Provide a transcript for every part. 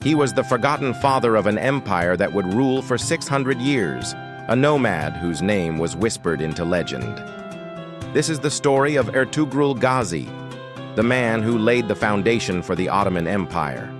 He was the forgotten father of an empire that would rule for 600 years, a nomad whose name was whispered into legend. This is the story of Ertugrul Ghazi, the man who laid the foundation for the Ottoman Empire.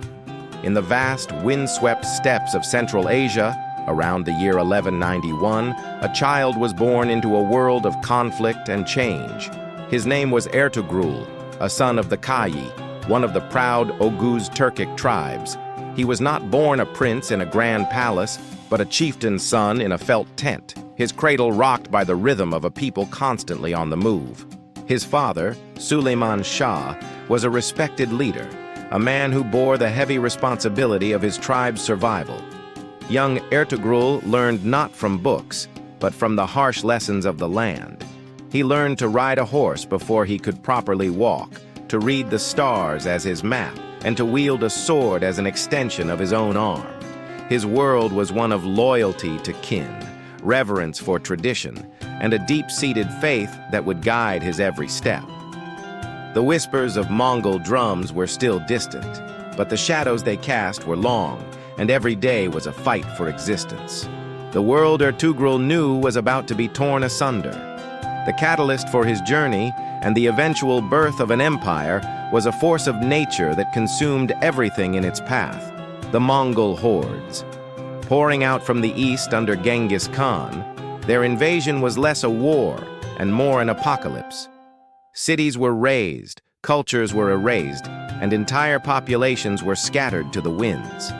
In the vast, windswept steppes of Central Asia, around the year 1191, a child was born into a world of conflict and change. His name was Ertugrul, a son of the Kayi, one of the proud Oghuz Turkic tribes. He was not born a prince in a grand palace, but a chieftain's son in a felt tent, his cradle rocked by the rhythm of a people constantly on the move. His father, Suleyman Shah, was a respected leader, a man who bore the heavy responsibility of his tribe's survival. Young Ertugrul learned not from books, but from the harsh lessons of the land. He learned to ride a horse before he could properly walk, to read the stars as his map, and to wield a sword as an extension of his own arm. His world was one of loyalty to kin, reverence for tradition, and a deep-seated faith that would guide his every step. The whispers of Mongol drums were still distant, but the shadows they cast were long, and every day was a fight for existence. The world Ertugrul knew was about to be torn asunder. The catalyst for his journey and the eventual birth of an empire was a force of nature that consumed everything in its path, the Mongol hordes. Pouring out from the east under Genghis Khan, their invasion was less a war and more an apocalypse. Cities were razed, cultures were erased, and entire populations were scattered to the winds.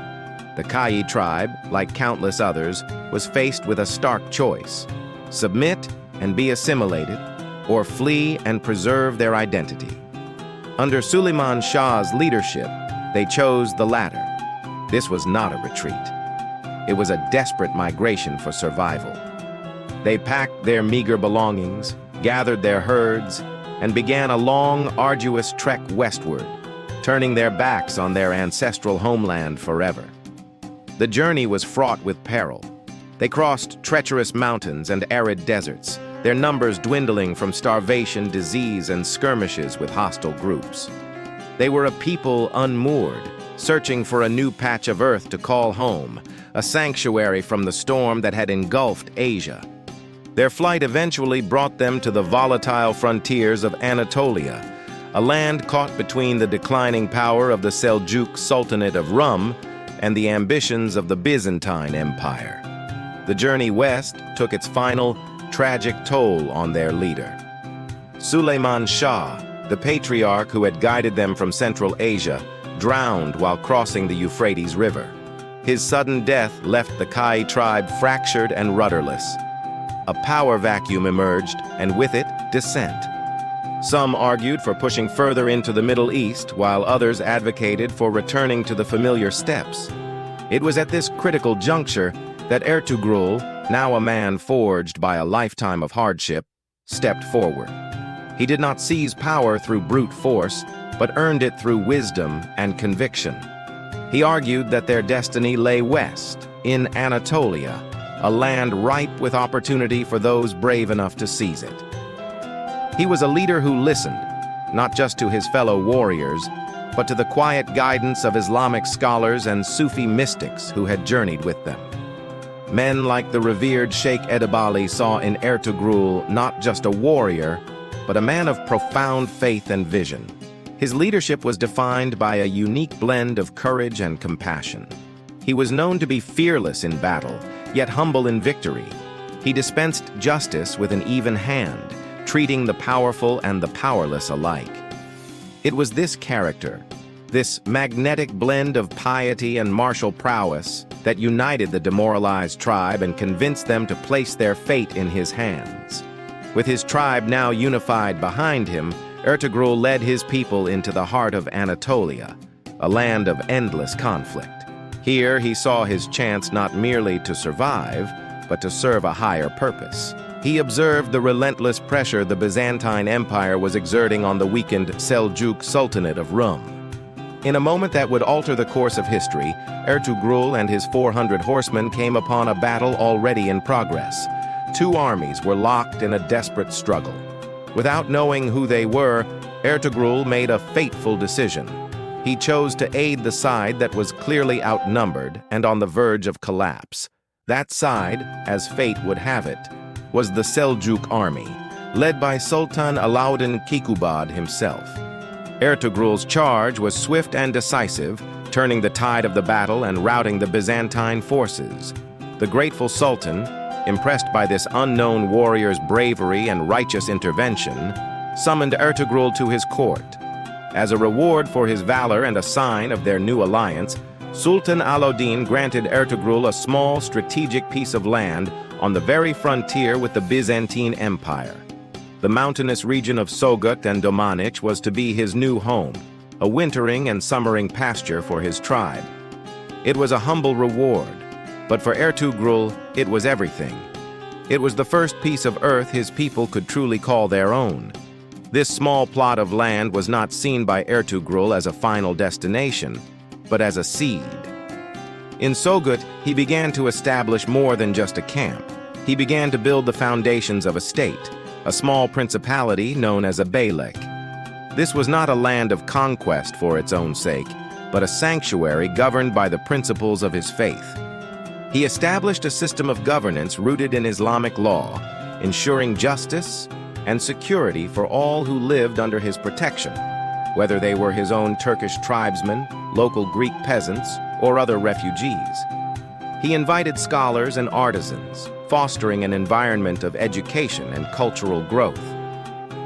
The Kayi tribe, like countless others, was faced with a stark choice: submit and be assimilated, or flee and preserve their identity. Under Suleyman Shah's leadership, they chose the latter. This was not a retreat. It was a desperate migration for survival. They packed their meager belongings, gathered their herds, and began a long, arduous trek westward, turning their backs on their ancestral homeland forever. The journey was fraught with peril. They crossed treacherous mountains and arid deserts, their numbers dwindling from starvation, disease, and skirmishes with hostile groups. They were a people unmoored, searching for a new patch of earth to call home, a sanctuary from the storm that had engulfed Asia. Their flight eventually brought them to the volatile frontiers of Anatolia, a land caught between the declining power of the Seljuk Sultanate of Rum and the ambitions of the Byzantine Empire. The journey west took its final, tragic toll on their leader. Suleyman Shah, the patriarch who had guided them from Central Asia, drowned while crossing the Euphrates River. His sudden death left the Kayi tribe fractured and rudderless. A power vacuum emerged, and with it, dissent. Some argued for pushing further into the Middle East, while others advocated for returning to the familiar steppes. It was at this critical juncture that Ertugrul, now a man forged by a lifetime of hardship, stepped forward. He did not seize power through brute force, but earned it through wisdom and conviction. He argued that their destiny lay west, in Anatolia, a land ripe with opportunity for those brave enough to seize it. He was a leader who listened, not just to his fellow warriors, but to the quiet guidance of Islamic scholars and Sufi mystics who had journeyed with them. Men like the revered Sheikh Edebali saw in Ertugrul not just a warrior, but a man of profound faith and vision. His leadership was defined by a unique blend of courage and compassion. He was known to be fearless in battle, yet humble in victory. He dispensed justice with an even hand, treating the powerful and the powerless alike. It was this character, this magnetic blend of piety and martial prowess, that united the demoralized tribe and convinced them to place their fate in his hands. With his tribe now unified behind him, Ertugrul led his people into the heart of Anatolia, a land of endless conflict. Here he saw his chance not merely to survive, but to serve a higher purpose. He observed the relentless pressure the Byzantine Empire was exerting on the weakened Seljuk Sultanate of Rum. In a moment that would alter the course of history, Ertugrul and his 400 horsemen came upon a battle already in progress. Two armies were locked in a desperate struggle. Without knowing who they were, Ertugrul made a fateful decision. He chose to aid the side that was clearly outnumbered and on the verge of collapse. That side, as fate would have it, was the Seljuk army, led by Sultan Alauddin Kikubad himself. Ertugrul's charge was swift and decisive, turning the tide of the battle and routing the Byzantine forces. The grateful Sultan, impressed by this unknown warrior's bravery and righteous intervention, summoned Ertugrul to his court. As a reward for his valor and a sign of their new alliance, Sultan Alauddin granted Ertugrul a small strategic piece of land on the very frontier with the Byzantine Empire. The mountainous region of Söğüt and Domaniç was to be his new home, a wintering and summering pasture for his tribe. It was a humble reward, but for Ertugrul, it was everything. It was the first piece of earth his people could truly call their own. This small plot of land was not seen by Ertugrul as a final destination, but as a seed. In Söğüt, he began to establish more than just a camp. He began to build the foundations of a state, a small principality known as a beylik. This was not a land of conquest for its own sake, but a sanctuary governed by the principles of his faith. He established a system of governance rooted in Islamic law, ensuring justice and security for all who lived under his protection, whether they were his own Turkish tribesmen, local Greek peasants, or other refugees. He invited scholars and artisans, fostering an environment of education and cultural growth.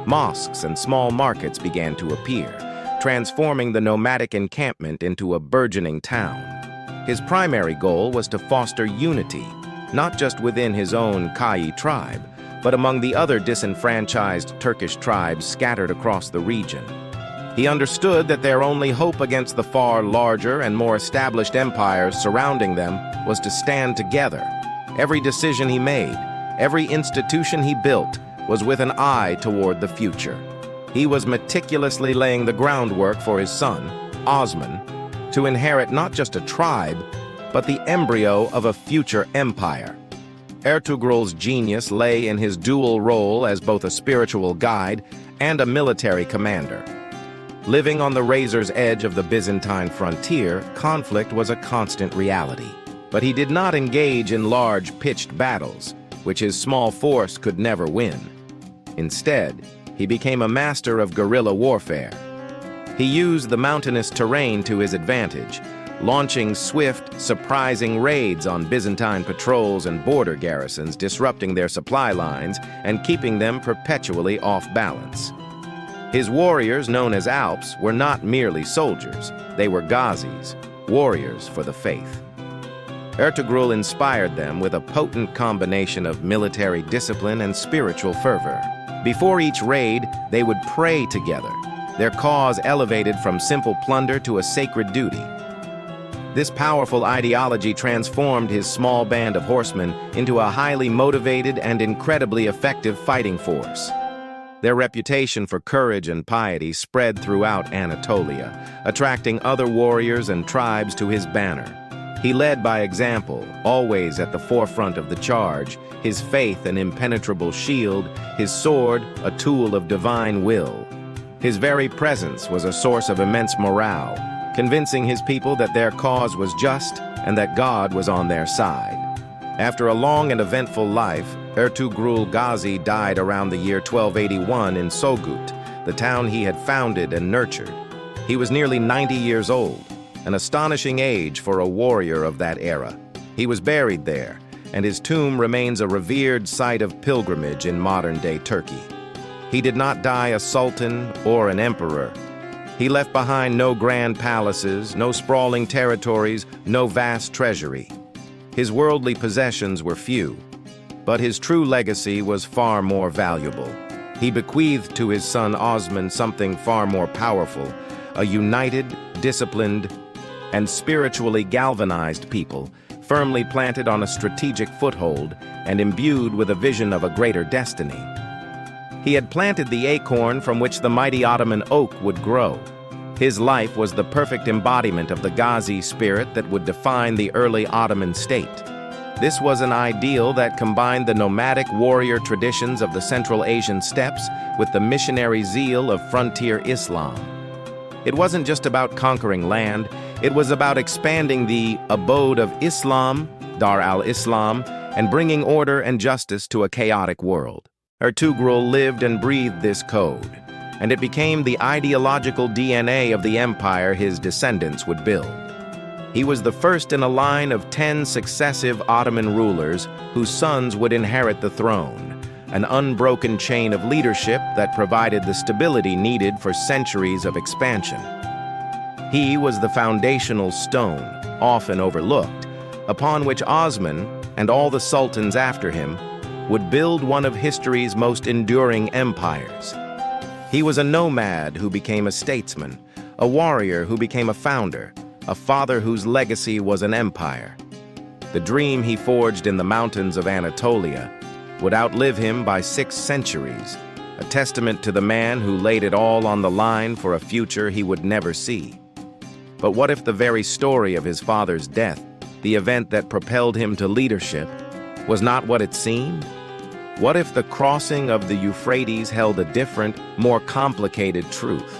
Mosques and small markets began to appear, transforming the nomadic encampment into a burgeoning town. His primary goal was to foster unity, not just within his own Kayi tribe, but among the other disenfranchised Turkish tribes scattered across the region. He understood that their only hope against the far larger and more established empires surrounding them was to stand together. Every decision he made, every institution he built, was with an eye toward the future. He was meticulously laying the groundwork for his son, Osman, to inherit not just a tribe, but the embryo of a future empire. Ertugrul's genius lay in his dual role as both a spiritual guide and a military commander. Living on the razor's edge of the Byzantine frontier, conflict was a constant reality. But he did not engage in large, pitched battles, which his small force could never win. Instead, he became a master of guerrilla warfare. He used the mountainous terrain to his advantage, launching swift, surprising raids on Byzantine patrols and border garrisons, disrupting their supply lines and keeping them perpetually off balance. His warriors, known as Alps, were not merely soldiers. They were Ghazis, warriors for the faith. Ertugrul inspired them with a potent combination of military discipline and spiritual fervor. Before each raid, they would pray together, their cause elevated from simple plunder to a sacred duty. This powerful ideology transformed his small band of horsemen into a highly motivated and incredibly effective fighting force. Their reputation for courage and piety spread throughout Anatolia, attracting other warriors and tribes to his banner. He led by example, always at the forefront of the charge, his faith an impenetrable shield, his sword a tool of divine will. His very presence was a source of immense morale, convincing his people that their cause was just and that God was on their side. After a long and eventful life, Ertugrul Ghazi died around the year 1281 in Söğüt, the town he had founded and nurtured. He was nearly 90 years old, an astonishing age for a warrior of that era. He was buried there, and his tomb remains a revered site of pilgrimage in modern-day Turkey. He did not die a sultan or an emperor. He left behind no grand palaces, no sprawling territories, no vast treasury. His worldly possessions were few, but his true legacy was far more valuable. He bequeathed to his son Osman something far more powerful, a united, disciplined, and spiritually galvanized people, firmly planted on a strategic foothold and imbued with a vision of a greater destiny. He had planted the acorn from which the mighty Ottoman oak would grow. His life was the perfect embodiment of the Ghazi spirit that would define the early Ottoman state. This was an ideal that combined the nomadic warrior traditions of the Central Asian steppes with the missionary zeal of frontier Islam. It wasn't just about conquering land, it was about expanding the abode of Islam, Dar al-Islam, and bringing order and justice to a chaotic world. Ertugrul lived and breathed this code, and it became the ideological DNA of the empire his descendants would build. He was the first in a line of 10 successive Ottoman rulers whose sons would inherit the throne, an unbroken chain of leadership that provided the stability needed for centuries of expansion. He was the foundational stone, often overlooked, upon which Osman, and all the sultans after him, would build one of history's most enduring empires. He was a nomad who became a statesman, a warrior who became a founder, a father whose legacy was an empire. The dream he forged in the mountains of Anatolia would outlive him by 6 centuries, a testament to the man who laid it all on the line for a future he would never see. But what if the very story of his father's death, the event that propelled him to leadership, was not what it seemed? What if the crossing of the Euphrates held a different, more complicated truth?